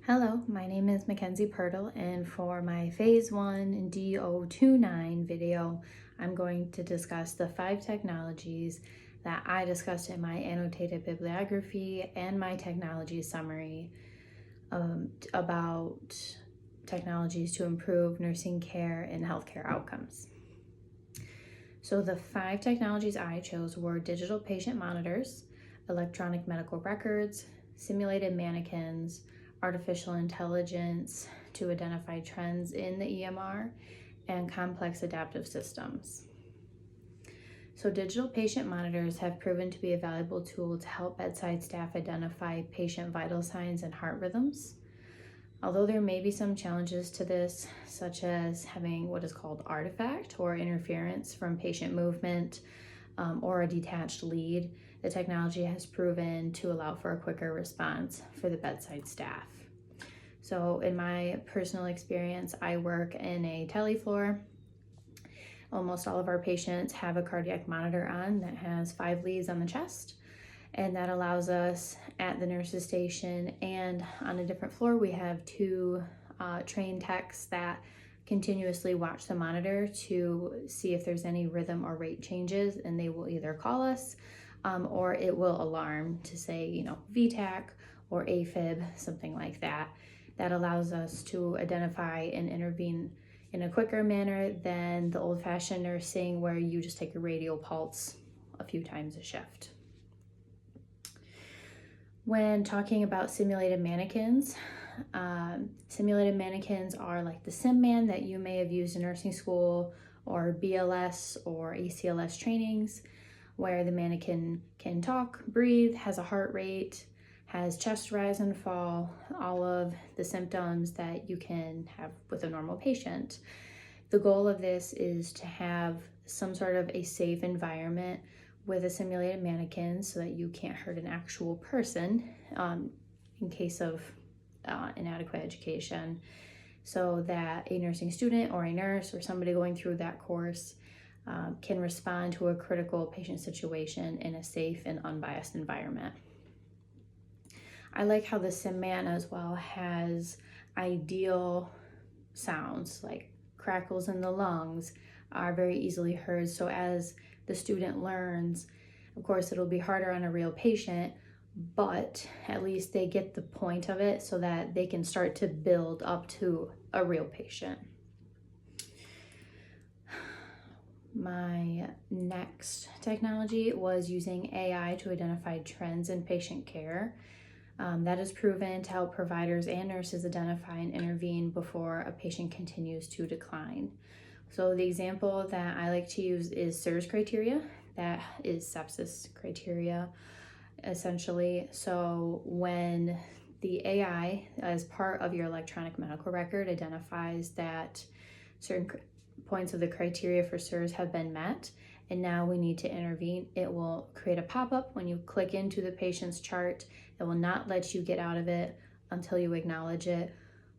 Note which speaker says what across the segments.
Speaker 1: Hello, my name is Mackenzie Pirtle, and for my Phase 1 D029 video, I'm going to discuss the 5 technologies that I discussed in my annotated bibliography and my technology summary about technologies to improve nursing care and healthcare outcomes. So the 5 technologies I chose were digital patient monitors, electronic medical records, simulated mannequins, artificial intelligence to identify trends in the EMR, and complex adaptive systems. So digital patient monitors have proven to be a valuable tool to help bedside staff identify patient vital signs and heart rhythms. Although there may be some challenges to this, such as having what is called artifact or interference from patient movement or a detached lead, the technology has proven to allow for a quicker response for the bedside staff. So in my personal experience, I work in a telefloor. Almost all of our patients have a cardiac monitor on that has 5 leads on the chest, and that allows us at the nurse's station and on a different floor, we have 2 trained techs that continuously watch the monitor to see if there's any rhythm or rate changes, and they will either call us or it will alarm to say, VTAC or AFib, something like that. That allows us to identify and intervene in a quicker manner than the old-fashioned nursing where you just take a radial pulse a few times a shift. When talking about simulated mannequins are like the SimMan that you may have used in nursing school or BLS or ACLS trainings, where the mannequin can talk, breathe, has a heart rate, has chest rise and fall, all of the symptoms that you can have with a normal patient. The goal of this is to have some sort of a safe environment with a simulated mannequin so that you can't hurt an actual person in case of inadequate education, so that a nursing student or a nurse or somebody going through that course can respond to a critical patient situation in a safe and unbiased environment. I like how the SimMan as well has ideal sounds, like crackles in the lungs are very easily heard. So as the student learns, of course it'll be harder on a real patient, but at least they get the point of it so that they can start to build up to a real patient. My next technology was using AI to identify trends in patient care. That is proven to help providers and nurses identify and intervene before a patient continues to decline. So the example that I like to use is SIRS criteria. That is sepsis criteria, essentially. So when the AI, as part of your electronic medical record, identifies that certain points of the criteria for SIRS have been met, and now we need to intervene, it will create a pop-up when you click into the patient's chart. It will not let you get out of it until you acknowledge it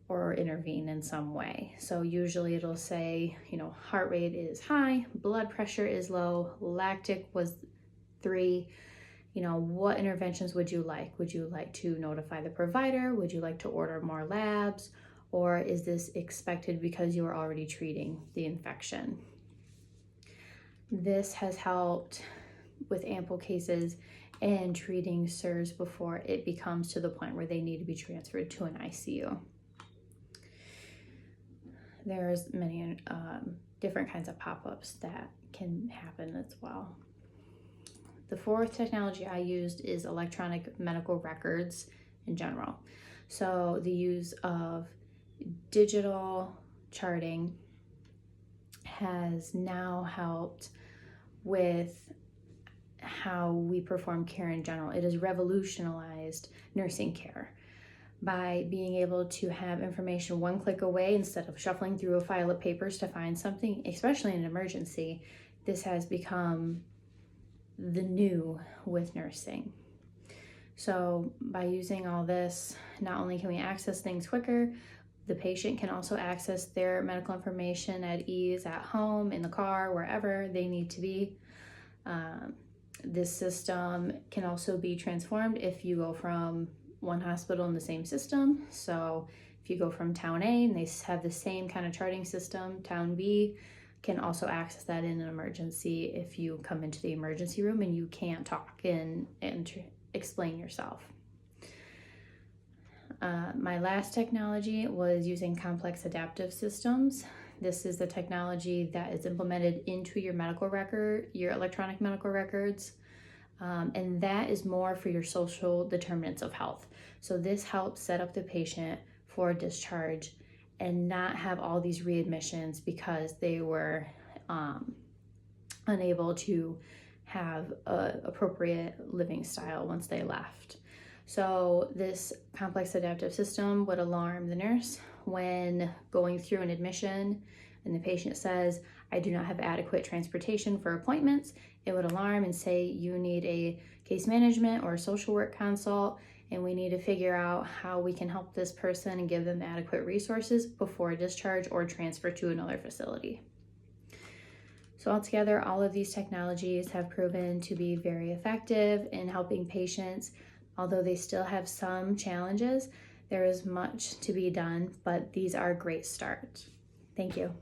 Speaker 1: or intervene in some way. So usually it'll say, heart rate is high, blood pressure is low, lactic was 3. What interventions would you like? Would you like to notify the provider? Would you like to order more labs? Or is this expected because you are already treating the infection? This has helped with ample cases in treating SIRS before it becomes to the point where they need to be transferred to an ICU. There's many different kinds of pop-ups that can happen as well. The 4th technology I used is electronic medical records in general. So the use of digital charting has now helped with how we perform care in general. It has revolutionized nursing care by being able to have information one click away instead of shuffling through a file of papers to find something, especially in an emergency. This has become the new with nursing. So by using all this, not only can we access things quicker, the patient can also access their medical information at ease at home, in the car, wherever they need to be. This system can also be transformed if you go from one hospital in the same system. So if you go from town A and they have the same kind of charting system, town B can also access that in an emergency if you come into the emergency room and you can't talk and explain yourself. My last technology was using complex adaptive systems. This is the technology that is implemented into your medical record, your electronic medical records, and that is more for your social determinants of health. So this helps set up the patient for discharge and not have all these readmissions because they were unable to have an appropriate living style once they left. So this complex adaptive system would alarm the nurse when going through an admission and the patient says, I do not have adequate transportation for appointments. It would alarm and say you need a case management or a social work consult, and we need to figure out how we can help this person and give them adequate resources before discharge or transfer to another facility. So altogether, all of these technologies have proven to be very effective in helping patients. Although they still have some challenges, there is much to be done, but these are a great start. Thank you.